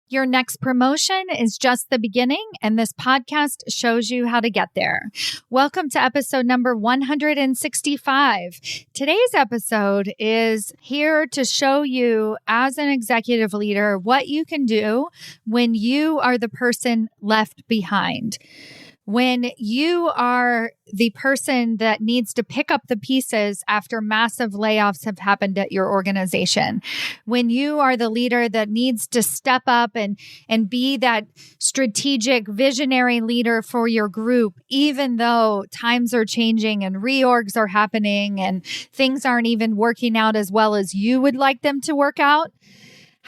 Your next promotion is just the beginning, and this podcast shows you how to get there. Welcome to episode number 165. Today's episode is here to show you, as an executive leader, what you can do when you are the person left behind. When you are the person that needs to pick up the pieces after massive layoffs have happened at your organization. When you are the leader that needs to step up and be that strategic, visionary leader for your group, even though times are changing and reorgs are happening and things aren't even working out as well as you would like them to work out.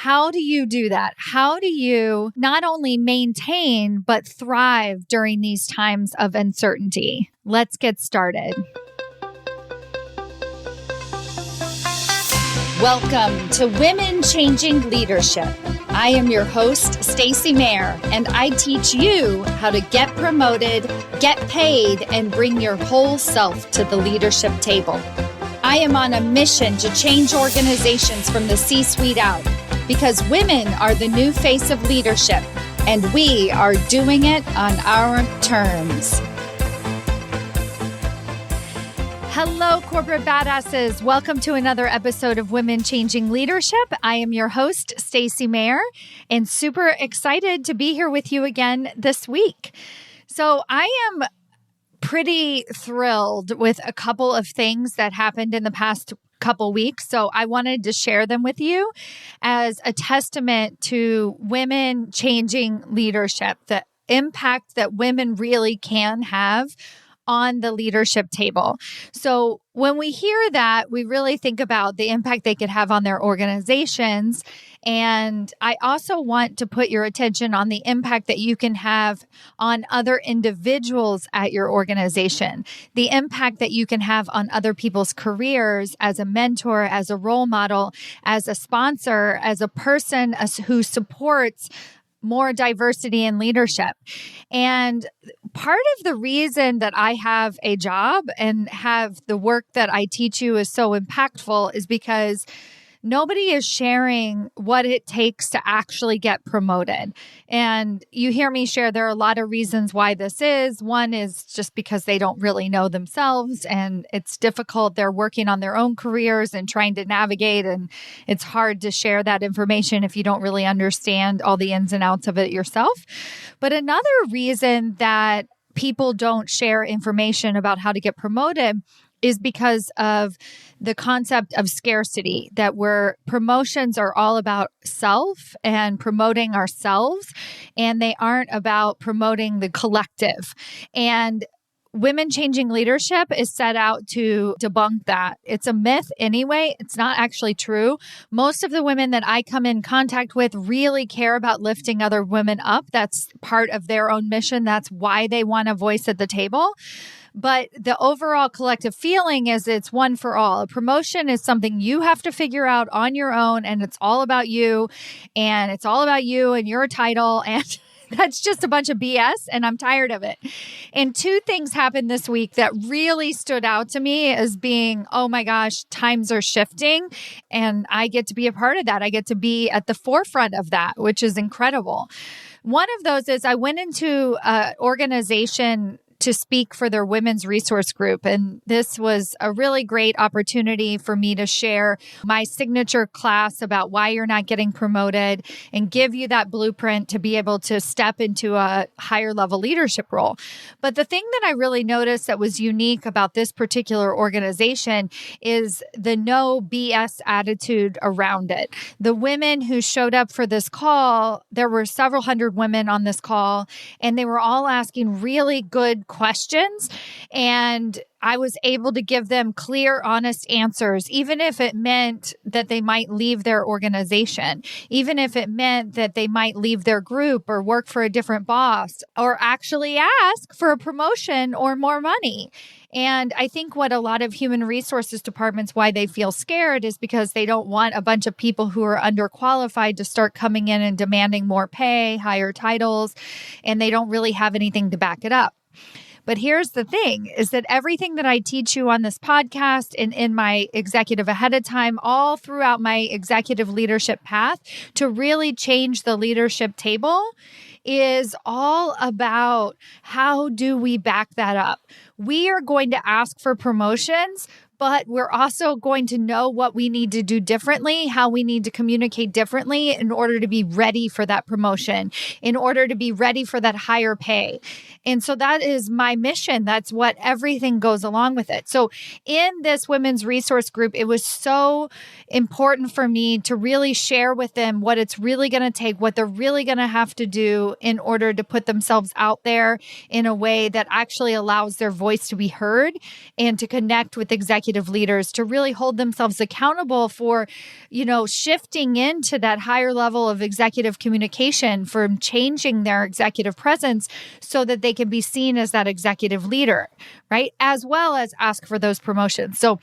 How do you do that? How do you not only maintain, but thrive during these times of uncertainty? Let's get started. Welcome to Women Changing Leadership. I am your host, Stacy Mayer, and I teach you how to get promoted, get paid, and bring your whole self to the leadership table. I am on a mission to change organizations from the C-suite out, because women are the new face of leadership, and we are doing it on our terms. Hello, corporate badasses. Welcome to another episode of Women Changing Leadership. I am your host, Stacy Mayer, and super excited to be here with you again this week. So I am pretty thrilled with a couple of things that happened in the past couple weeks. So I wanted to share them with you as a testament to women changing leadership, the impact that women really can have on the leadership table. So when we hear that, we really think about the impact they could have on their organizations. And I also want to put your attention on the impact that you can have on other individuals at your organization, the impact that you can have on other people's careers as a mentor, as a role model, as a sponsor, as a person who supports more diversity in leadership. And part of the reason that I have a job and have the work that I teach you is so impactful is because nobody is sharing what it takes to actually get promoted. And you hear me share there are a lot of reasons why this is. One is just because they don't really know themselves and it's difficult. They're working on their own careers and trying to navigate. And it's hard to share that information if you don't really understand all the ins and outs of it yourself. But another reason that people don't share information about how to get promoted is because of the concept of scarcity, that where promotions are all about self and promoting ourselves, and they aren't about promoting the collective. And Women Changing Leadership is set out to debunk that. It's a myth anyway. It's not actually true. Most of the women that I come in contact with really care about lifting other women up. That's part of their own mission. That's why they want a voice at the table. But the overall collective feeling is it's one for all. A promotion is something you have to figure out on your own, and it's all about you, and it's all about you and your title, and that's just a bunch of BS, and I'm tired of it. And two things happened this week that really stood out to me as being, oh my gosh, times are shifting, and I get to be a part of that. I get to be at the forefront of that, which is incredible. One of those is I went into an organization to speak for their women's resource group. And this was a really great opportunity for me to share my signature class about why you're not getting promoted and give you that blueprint to be able to step into a higher level leadership role. But the thing that I really noticed that was unique about this particular organization is the no BS attitude around it. The women who showed up for this call, there were several hundred women on this call, and they were all asking really good questions. And I was able to give them clear, honest answers, even if it meant that they might leave their organization, even if it meant that they might leave their group or work for a different boss or actually ask for a promotion or more money. And I think what a lot of human resources departments, why they feel scared is because they don't want a bunch of people who are underqualified to start coming in and demanding more pay, higher titles, and they don't really have anything to back it up. But here's the thing is that everything that I teach you on this podcast and in my executive ahead of time, all throughout my executive leadership path to really change the leadership table is all about how do we back that up? We are going to ask for promotions, but we're also going to know what we need to do differently, how we need to communicate differently in order to be ready for that promotion, in order to be ready for that higher pay. And so that is my mission. That's what everything goes along with it. So in this women's resource group, it was so important for me to really share with them what it's really going to take, what they're really going to have to do in order to put themselves out there in a way that actually allows their voice to be heard and to connect with executive leaders, to really hold themselves accountable for, shifting into that higher level of executive communication, for changing their executive presence so that they can be seen as that executive leader, right? As well as ask for those promotions. So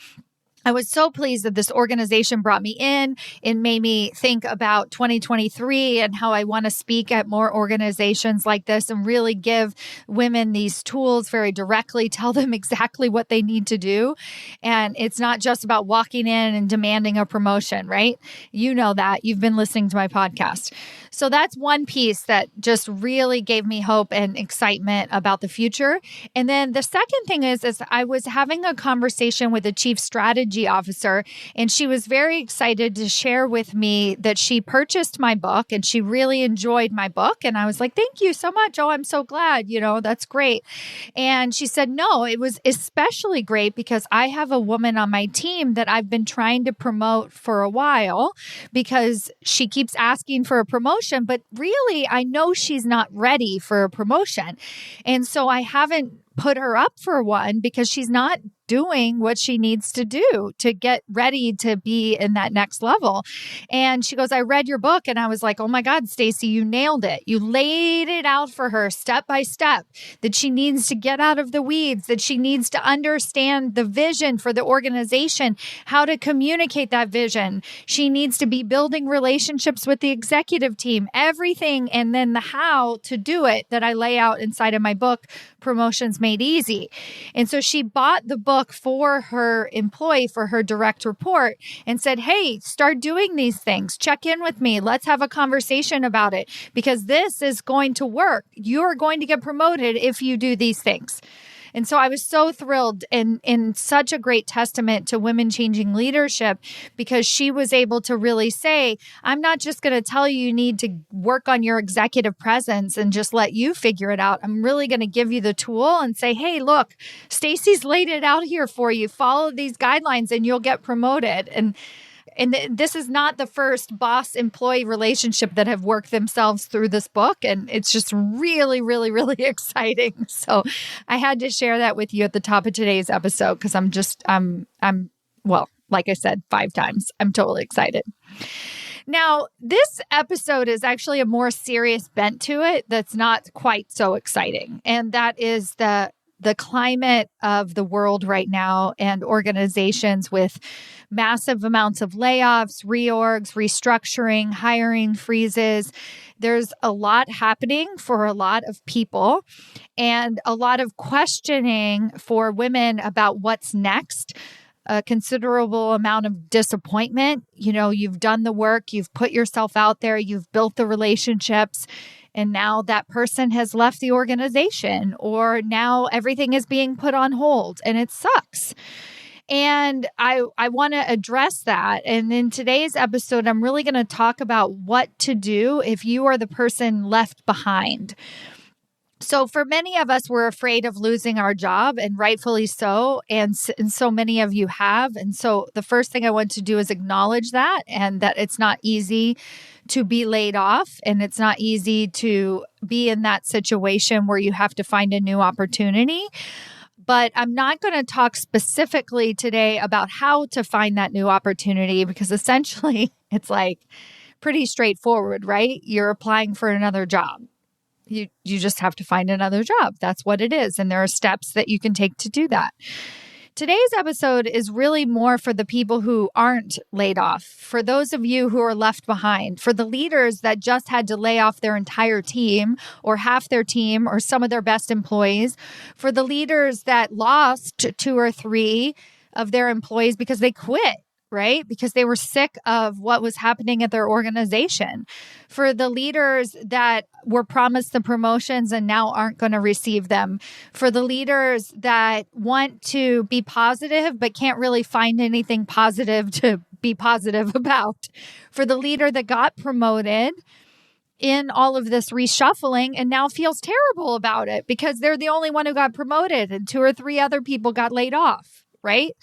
I was so pleased that this organization brought me in. It made me think about 2023 and how I want to speak at more organizations like this and really give women these tools very directly, tell them exactly what they need to do. And it's not just about walking in and demanding a promotion, right? You know that. You've been listening to my podcast. So that's one piece that just really gave me hope and excitement about the future. And then the second thing is I was having a conversation with a chief strategy officer, and she was very excited to share with me that she purchased my book and she really enjoyed my book. And I was like, thank you so much. Oh, I'm so glad, that's great. And she said, no, it was especially great because I have a woman on my team that I've been trying to promote for a while because she keeps asking for a promotion, but really I know she's not ready for a promotion. And so I haven't put her up for one because she's not doing what she needs to do to get ready to be in that next level. And she goes, I read your book and I was like, oh my God, Stacy, you nailed it. You laid it out for her step by step that she needs to get out of the weeds, that she needs to understand the vision for the organization, how to communicate that vision. She needs to be building relationships with the executive team, everything. And then the how to do it that I lay out inside of my book, Promotions Made Easy. And so she bought the book for her employee, for her direct report, and said, hey, start doing these things. Check in with me. Let's have a conversation about it because this is going to work. You're going to get promoted if you do these things. And so I was so thrilled and such a great testament to women changing leadership because she was able to really say, I'm not just going to tell you need to work on your executive presence and just let you figure it out. I'm really going to give you the tool and say, hey, look, Stacy's laid it out here for you. Follow these guidelines and you'll get promoted. And this is not the first boss-employee relationship that have worked themselves through this book. And it's just really, really, really exciting. So I had to share that with you at the top of today's episode because well, like I said, 5 times. I'm totally excited. Now, this episode is actually a more serious bent to it that's not quite so exciting. And that is the climate of the world right now and organizations with massive amounts of layoffs, reorgs, restructuring, hiring freezes. There's a lot happening for a lot of people and a lot of questioning for women about what's next. A considerable amount of disappointment. You've done the work, you've put yourself out there, you've built the relationships, and now that person has left the organization, or now everything is being put on hold, and it sucks. And I want to address that. And in today's episode, I'm really going to talk about what to do if you are the person left behind. So for many of us, we're afraid of losing our job, and rightfully so. And so many of you have. And so the first thing I want to do is acknowledge that, and that it's not easy to be laid off, and it's not easy to be in that situation where you have to find a new opportunity. But I'm not going to talk specifically today about how to find that new opportunity because essentially it's like pretty straightforward, right? You're applying for another job. You just have to find another job. That's what it is. And there are steps that you can take to do that. Today's episode is really more for the people who aren't laid off, for those of you who are left behind, for the leaders that just had to lay off their entire team or half their team or some of their best employees, for the leaders that lost 2 or 3 of their employees because they quit, right? Because they were sick of what was happening at their organization. For the leaders that were promised the promotions and now aren't going to receive them. For the leaders that want to be positive but can't really find anything positive to be positive about. For the leader that got promoted in all of this reshuffling and now feels terrible about it because they're the only one who got promoted and 2 or 3 other people got laid off, right?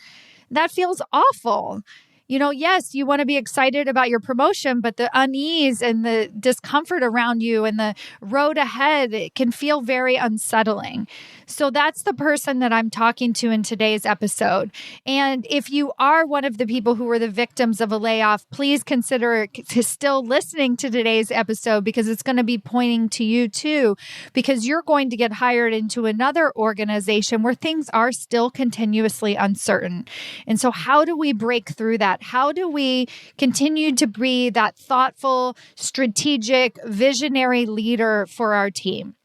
That feels awful. Yes, you want to be excited about your promotion, but the unease and the discomfort around you and the road ahead, it can feel very unsettling. So that's the person that I'm talking to in today's episode. And if you are one of the people who were the victims of a layoff, please consider still listening to today's episode because it's going to be pointing to you too, because you're going to get hired into another organization where things are still continuously uncertain. And so how do we break through that? How do we continue to be that thoughtful, strategic, visionary leader for our team?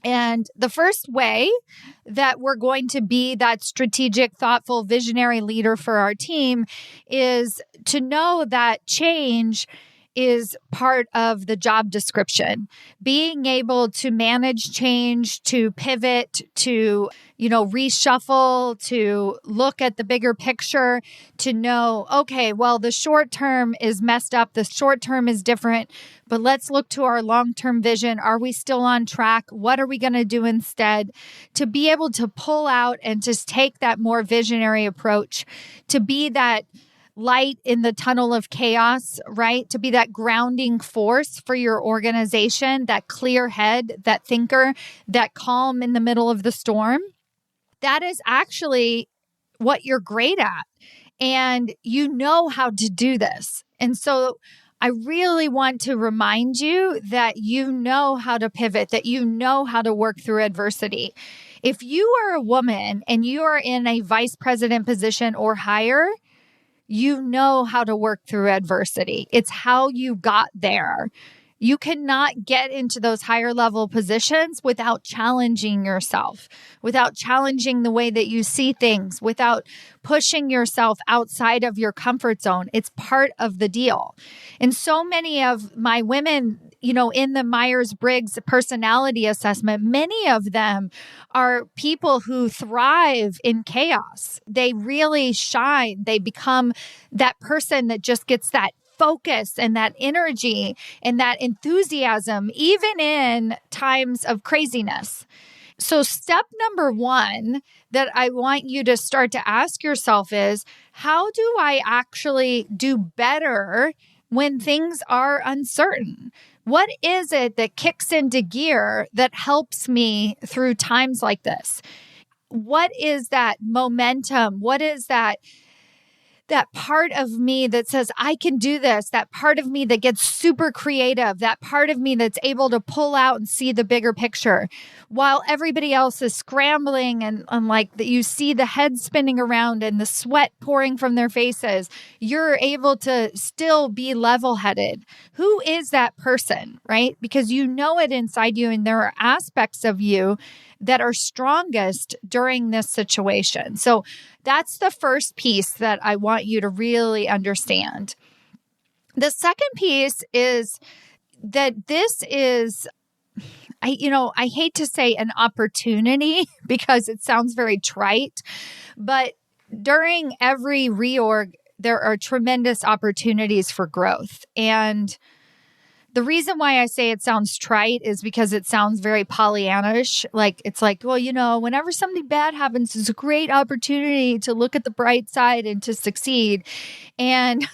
And the first way that we're going to be that strategic, thoughtful, visionary leader for our team is to know that change is part of the job description. Being able to manage change, to pivot, to, reshuffle, to look at the bigger picture, to know, okay, well, the short term is messed up. The short term is different, but let's look to our long-term vision. Are we still on track? What are we going to do instead? To be able to pull out and just take that more visionary approach, to be that light in the tunnel of chaos, right? To be that grounding force for your organization, that clear head, that thinker, that calm in the middle of the storm. That is actually what you're great at. And you know how to do this. And so I really want to remind you that you know how to pivot, that you know how to work through adversity. If you are a woman and you are in a vice president position or higher, you know how to work through adversity. It's how you got there. You cannot get into those higher level positions without challenging yourself, without challenging the way that you see things, without pushing yourself outside of your comfort zone. It's part of the deal. And so many of my women, in the Myers-Briggs personality assessment, many of them are people who thrive in chaos. They really shine. They become that person that just gets that focus and that energy and that enthusiasm, even in times of craziness. So step number 1 that I want you to start to ask yourself is, how do I actually do better when things are uncertain? What is it that kicks into gear that helps me through times like this? What is that momentum? What is that part of me that says, I can do this, that part of me that gets super creative, that part of me that's able to pull out and see the bigger picture while everybody else is scrambling and like that you see the head spinning around and the sweat pouring from their faces, you're able to still be level-headed. Who is that person, right? Because you know it inside you and there are aspects of you that are strongest during this situation. So that's the first piece that I want you to really understand. The second piece is that this is, I hate to say an opportunity because it sounds very trite, but during every reorg, there are tremendous opportunities for growth. And the reason why I say it sounds trite is because it sounds very Pollyannish. It's like, well, whenever something bad happens, it's a great opportunity to look at the bright side and to succeed. And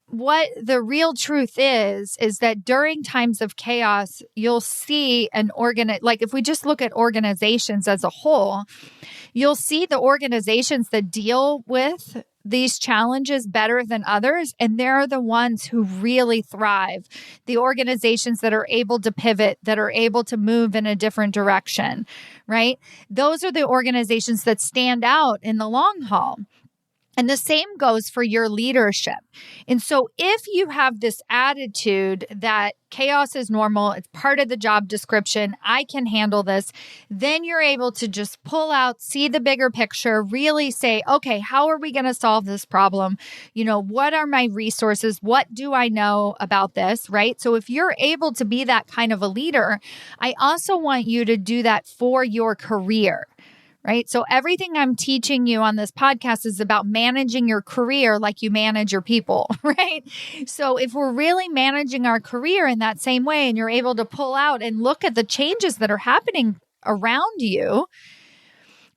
what the real truth is that during times of chaos, you'll see if we just look at organizations as a whole, you'll see the organizations that deal with these challenges better than others, and they're the ones who really thrive. The organizations that are able to pivot, that are able to move in a different direction, right? Those are the organizations that stand out in the long haul. And the same goes for your leadership. And so if you have this attitude that chaos is normal, it's part of the job description, I can handle this, then you're able to just pull out, see the bigger picture, really say, okay, how are we going to solve this problem? What are my resources? What do I know about this, right? So if you're able to be that kind of a leader, I also want you to do that for your career. Right? So everything I'm teaching you on this podcast is about managing your career like you manage your people, right? So if we're really managing our career in that same way, and you're able to pull out and look at the changes that are happening around you,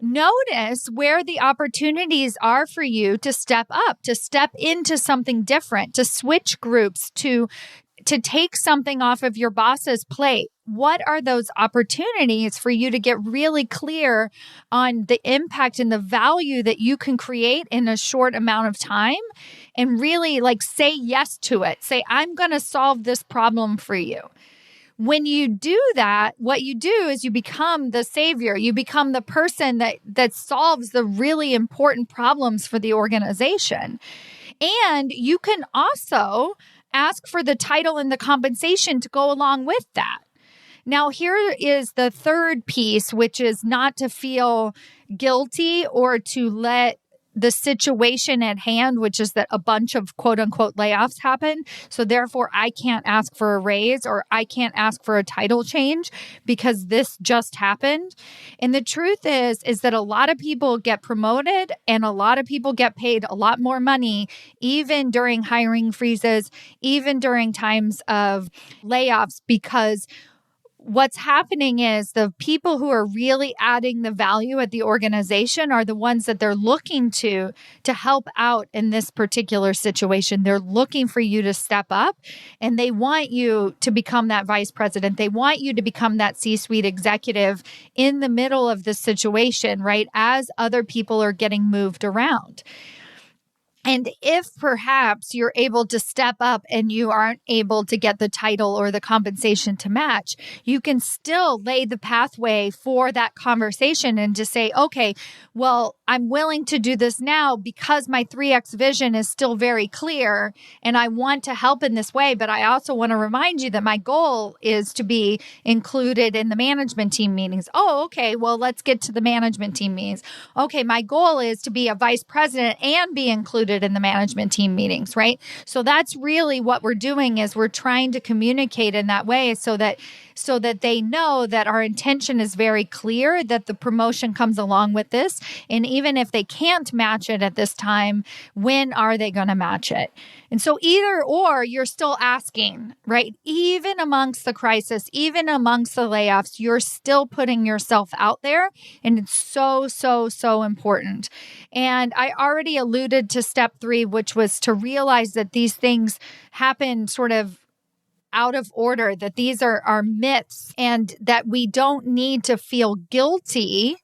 notice where the opportunities are for you to step up, to step into something different, to switch groups, to take something off of your boss's plate. What are those opportunities for you to get really clear on the impact and the value that you can create in a short amount of time, and really say yes to it. Say, I'm going to solve this problem for you. When you do that, what you do is you become the savior. You become the person that solves the really important problems for the organization. And you can also ask for the title and the compensation to go along with that. Now, here is the third piece, which is not to feel guilty or to let the situation at hand, which is that a bunch of quote unquote layoffs happen. So therefore, I can't ask for a raise or I can't ask for a title change because this just happened. And the truth is that a lot of people get promoted and a lot of people get paid a lot more money, even during hiring freezes, even during times of layoffs, because what's happening is the people who are really adding the value at the organization are the ones that they're looking to help out in this particular situation. They're looking for you to step up, and they want you to become that vice president. They want you to become that C-suite executive in the middle of this situation, right? As other people are getting moved around. And if perhaps you're able to step up and you aren't able to get the title or the compensation to match, you can still lay the pathway for that conversation and to say, okay, well, I'm willing to do this now because my 3X vision is still very clear and I want to help in this way. But I also want to remind you that my goal is to be included in the management team meetings. Oh, okay. Well, let's get to the management team meetings. Okay. My goal is to be a vice president and be included in the management team meetings, right? So that's really what we're doing, is we're trying to communicate in that way so that they know that our intention is very clear, that the promotion comes along with this. And even if they can't match it at this time, when are they going to match it? And so either or, you're still asking, right? Even amongst the crisis, even amongst the layoffs, you're still putting yourself out there. And it's so, so, so important. And I already alluded to step 3, which was to realize that these things happen sort of out of order, that these are myths, and that we don't need to feel guilty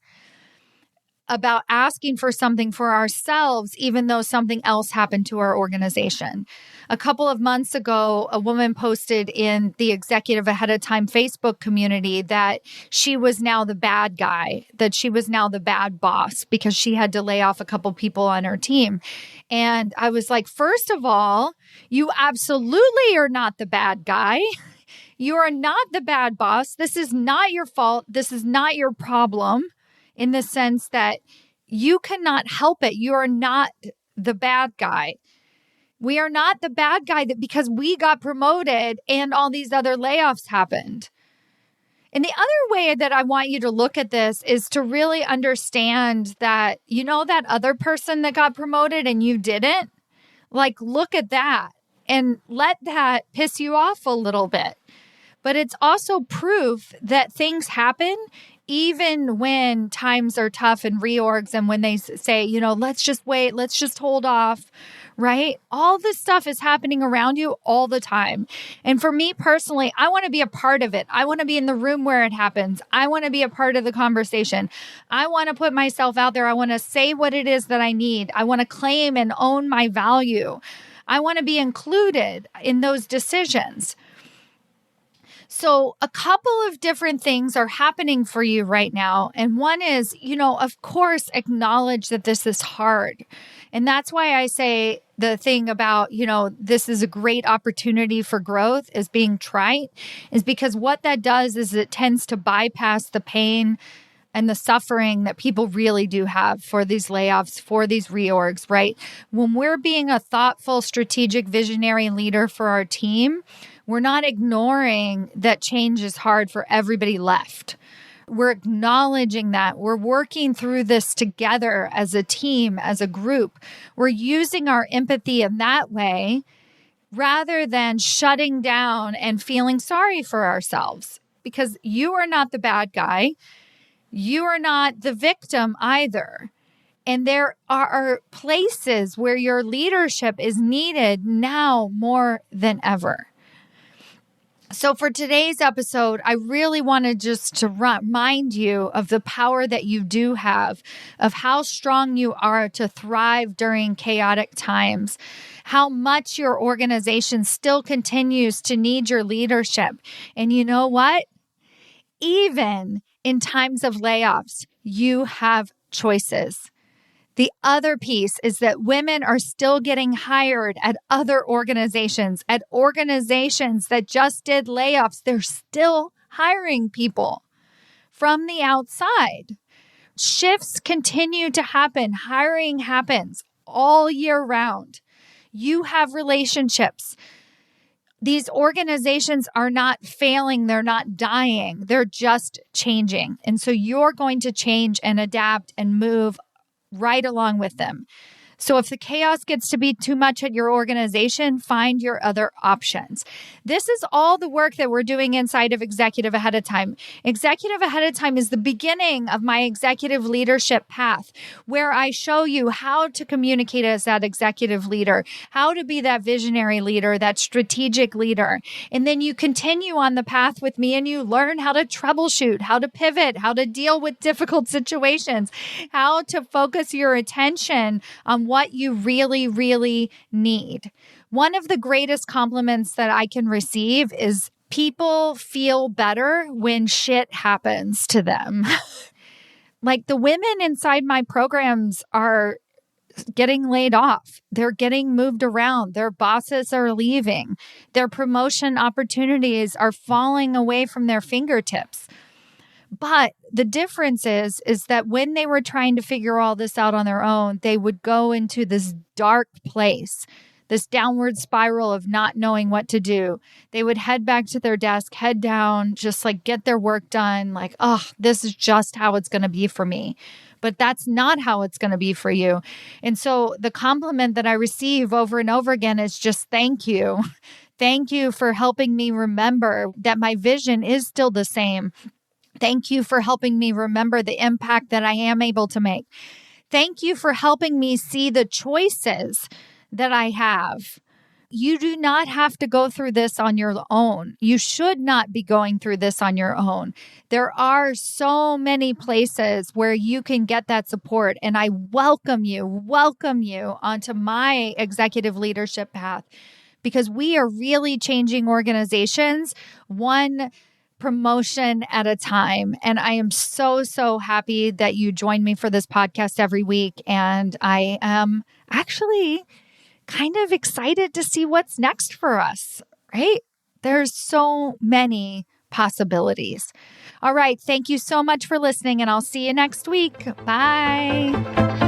about asking for something for ourselves, even though something else happened to our organization. A couple of months ago, a woman posted in the Executive Ahead of Time Facebook community that she was now the bad guy, that she was now the bad boss because she had to lay off a couple people on her team. And I was like, first of all, you absolutely are not the bad guy. You are not the bad boss. This is not your fault. This is not your problem, in the sense that you cannot help it. You are not the bad guy. We are not the bad guy that because we got promoted and all these other layoffs happened. And the other way that I want you to look at this is to really understand that, that other person that got promoted and you didn't, look at that and let that piss you off a little bit. But it's also proof that things happen Even when times are tough and reorgs, and when they say, let's just wait, let's just hold off, right? All this stuff is happening around you all the time. And for me personally, I want to be a part of it. I want to be in the room where it happens. I want to be a part of the conversation. I want to put myself out there. I want to say what it is that I need. I want to claim and own my value. I want to be included in those decisions. So a couple of different things are happening for you right now. And one is, of course, acknowledge that this is hard. And that's why I say the thing about, this is a great opportunity for growth is being trite, is because what that does is it tends to bypass the pain and the suffering that people really do have for these layoffs, for these reorgs, right? When we're being a thoughtful, strategic, visionary leader for our team, we're not ignoring that change is hard for everybody left. We're acknowledging that. We're working through this together as a team, as a group. We're using our empathy in that way rather than shutting down and feeling sorry for ourselves, because you are not the bad guy. You are not the victim either. And there are places where your leadership is needed now more than ever. So for today's episode, I really wanted just to remind you of the power that you do have, of how strong you are to thrive during chaotic times, how much your organization still continues to need your leadership. And you know what? Even in times of layoffs, you have choices. The other piece is that women are still getting hired at other organizations, at organizations that just did layoffs. They're still hiring people from the outside. Shifts continue to happen. Hiring happens all year round. You have relationships. These organizations are not failing. They're not dying. They're just changing. And so you're going to change and adapt and move right along with them. So if the chaos gets to be too much at your organization, find your other options. This is all the work that we're doing inside of Executive Ahead of Time. Executive Ahead of Time is the beginning of my executive leadership path, where I show you how to communicate as that executive leader, how to be that visionary leader, that strategic leader. And then you continue on the path with me and you learn how to troubleshoot, how to pivot, how to deal with difficult situations, how to focus your attention on what you really, really need. One of the greatest compliments that I can receive is people feel better when shit happens to them. Like the women inside my programs are getting laid off. They're getting moved around. Their bosses are leaving. Their promotion opportunities are falling away from their fingertips. But the difference is that when they were trying to figure all this out on their own, they would go into this dark place, this downward spiral of not knowing what to do. They would head back to their desk, head down, just like get their work done. Like, oh, this is just how it's going to be for me. But that's not how it's going to be for you. And so the compliment that I receive over and over again is just thank you. Thank you for helping me remember that my vision is still the same. Thank you for helping me remember the impact that I am able to make. Thank you for helping me see the choices that I have. You do not have to go through this on your own. You should not be going through this on your own. There are so many places where you can get that support, and I welcome you onto my executive leadership path, because we are really changing organizations one promotion at a time. And I am so, so happy that you join me for this podcast every week. And I am actually kind of excited to see what's next for us, right? There's so many possibilities. All right. Thank you so much for listening, and I'll see you next week. Bye.